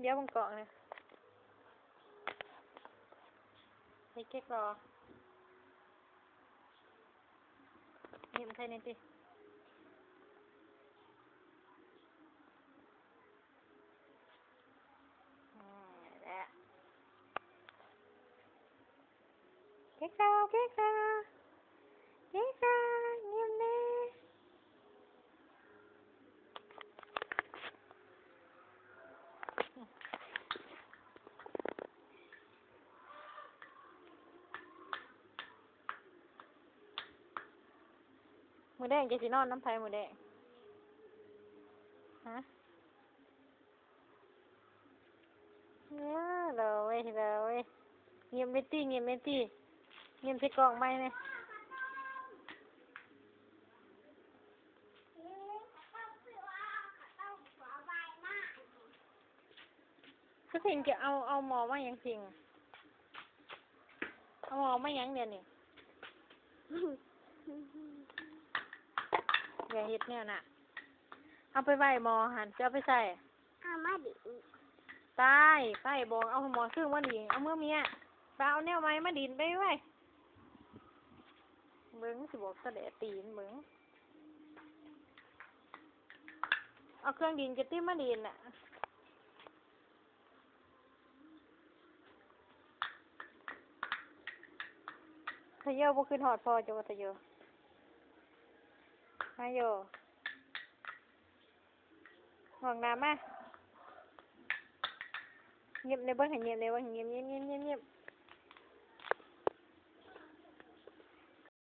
เดี๋ยวมึงเกาะเนี่ยให้เก๊กรอยิ้มใส่นี่สิแหละเก๊กรอเก๊กรอเก๊กรอยิ้มเลยมือแดงจะสินอนน้ำไผ่มือแดงฮะเลยเงียบไม่ตีเงียบใส่กล่องไหมเนี่ยคือสิ่งจะเอาหมอมาอย่างสิ่งเอาหมอมาอย่างเดียวนี่อย่าเห็ดเนี่ยน่ะเอาไปไหว้หมอหันจะเอาไปใส่เอามาดิตายไปบอกเอาหมอซื้อมาดิเอาเมื่อเมียไปเอาแนวไม้มาดินไปไว้เบิ้งสิบอกเสด็จตีนเบิ้งเอาเครื่องดินจะติ้มมาดินน่ะทะเยอบ่ขึ้นหอดพอจะว่าทะเยอมาโยห้องน้ำมาเงียบในเบิ้งให้เงียบในเบิ้งเงียบ